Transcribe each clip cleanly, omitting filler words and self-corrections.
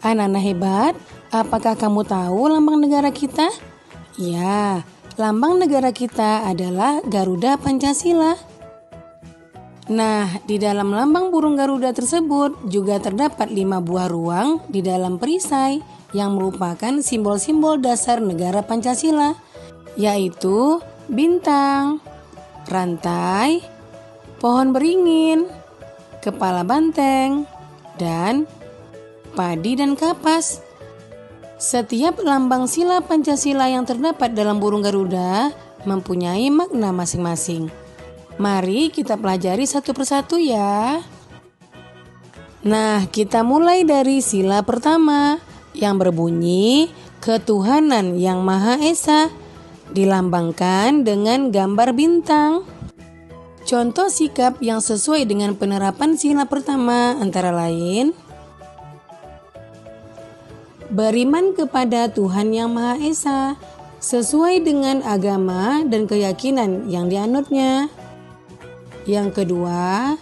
Anak-anak hebat, apakah kamu tahu lambang negara kita? Ya, lambang negara kita adalah Garuda Pancasila. Nah, di dalam lambang burung Garuda tersebut juga terdapat 5 buah ruang di dalam perisai yang merupakan simbol-simbol dasar negara Pancasila, yaitu bintang, rantai, pohon beringin, kepala banteng, dan padi dan kapas. Setiap lambang sila Pancasila yang terdapat dalam burung Garuda mempunyai makna masing-masing. Mari kita pelajari satu persatu ya. Nah, kita mulai dari sila pertama yang berbunyi Ketuhanan Yang Maha Esa, dilambangkan dengan gambar bintang. Contoh sikap yang sesuai dengan penerapan sila pertama antara lain: beriman kepada Tuhan Yang Maha Esa sesuai dengan agama dan keyakinan yang dianutnya. Yang kedua,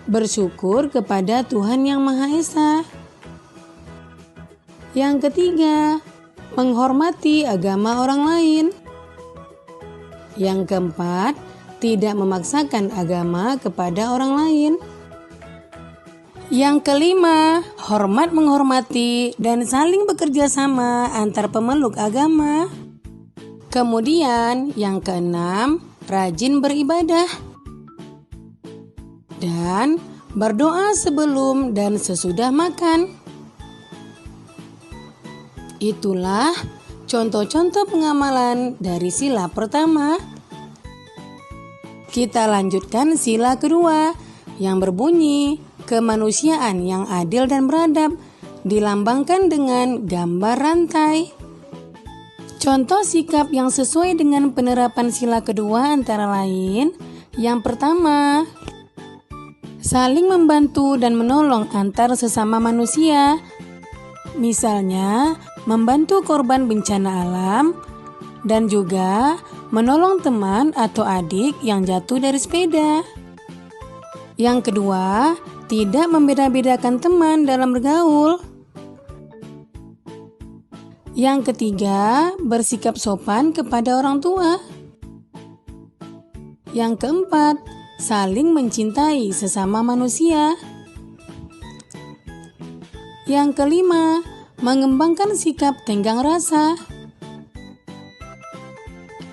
bersyukur kepada Tuhan Yang Maha Esa. Yang ketiga, menghormati agama orang lain. Yang keempat, tidak memaksakan agama kepada orang lain. Yang kelima, hormat menghormati dan saling bekerja sama antar pemeluk agama. Kemudian yang keenam, rajin beribadah dan berdoa sebelum dan sesudah makan. Itulah contoh-contoh pengamalan dari sila pertama. Kita lanjutkan sila kedua yang berbunyi kemanusiaan yang adil dan beradab, dilambangkan dengan gambar rantai. Contoh sikap yang sesuai dengan penerapan sila kedua antara lain: yang pertama, saling membantu dan menolong antar sesama manusia. Misalnya, membantu korban bencana alam dan juga menolong teman atau adik yang jatuh dari sepeda. Yang kedua, tidak membeda-bedakan teman dalam bergaul. Yang ketiga, bersikap sopan kepada orang tua. Yang keempat, saling mencintai sesama manusia. Yang kelima, mengembangkan sikap tenggang rasa.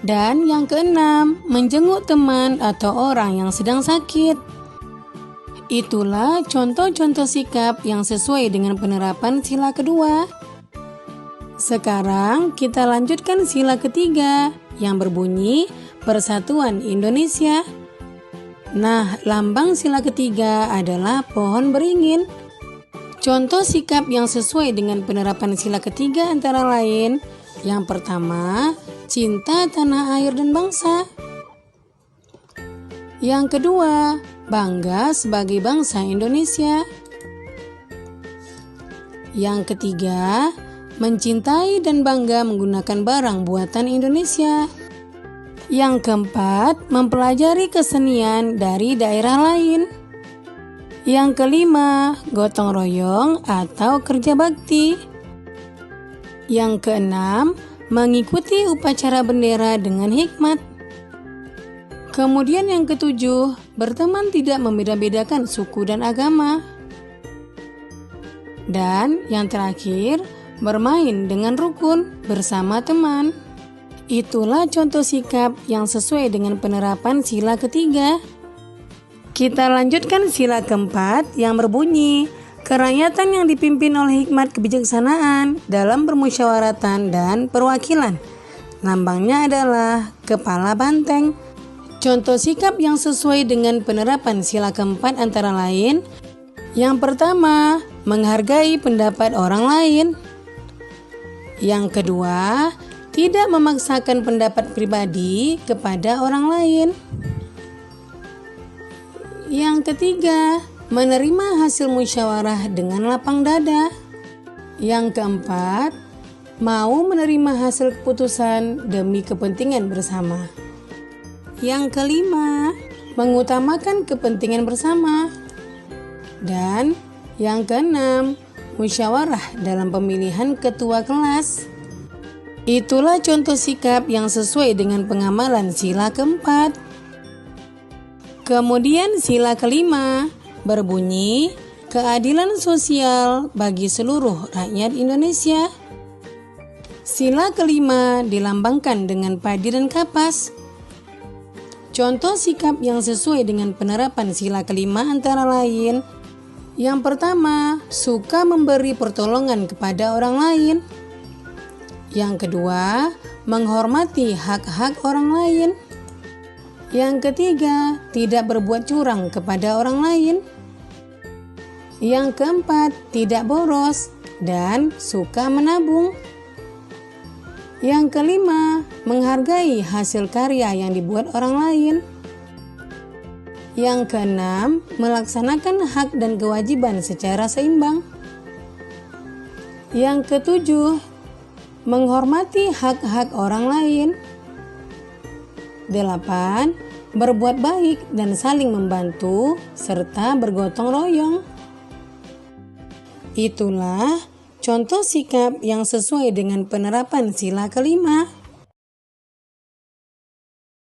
Dan yang keenam, menjenguk teman atau orang yang sedang sakit. Itulah contoh-contoh sikap yang sesuai dengan penerapan sila kedua. Sekarang kita lanjutkan sila ketiga yang berbunyi Persatuan Indonesia. Nah, lambang sila ketiga adalah pohon beringin. Contoh sikap yang sesuai dengan penerapan sila ketiga antara lain: yang pertama, cinta tanah air dan bangsa. Yang kedua, bangga sebagai bangsa Indonesia. Yang ketiga, mencintai dan bangga menggunakan barang buatan Indonesia. Yang keempat, mempelajari kesenian dari daerah lain. Yang kelima, gotong royong atau kerja bakti. Yang keenam, mengikuti upacara bendera dengan hikmat. Kemudian yang ketujuh, berteman tidak membeda-bedakan suku dan agama. Dan yang terakhir, bermain dengan rukun bersama teman. Itulah contoh sikap yang sesuai dengan penerapan sila ketiga. Kita lanjutkan sila keempat yang berbunyi kerakyatan yang dipimpin oleh hikmat kebijaksanaan dalam permusyawaratan dan perwakilan. Lambangnya adalah kepala banteng. Contoh sikap yang sesuai dengan penerapan sila keempat antara lain: yang pertama, menghargai pendapat orang lain. Yang kedua, tidak memaksakan pendapat pribadi kepada orang lain. Yang ketiga, menerima hasil musyawarah dengan lapang dada. Yang keempat, mau menerima hasil keputusan demi kepentingan bersama. Yang kelima, mengutamakan kepentingan bersama. Dan yang keenam, musyawarah dalam pemilihan ketua kelas. Itulah contoh sikap yang sesuai dengan pengamalan sila keempat. Kemudian sila kelima berbunyi keadilan sosial bagi seluruh rakyat Indonesia. Sila kelima dilambangkan dengan padi dan kapas. Contoh sikap yang sesuai dengan penerapan sila kelima antara lain: yang pertama, suka memberi pertolongan kepada orang lain. Yang kedua, menghormati hak-hak orang lain. Yang ketiga, tidak berbuat curang kepada orang lain. Yang keempat, tidak boros dan suka menabung. Yang kelima, menghargai hasil karya yang dibuat orang lain. Yang keenam, melaksanakan hak dan kewajiban secara seimbang. Yang ketujuh, menghormati hak-hak orang lain. 8. Berbuat baik dan saling membantu serta bergotong royong. Itulah contoh sikap yang sesuai dengan penerapan sila kelima.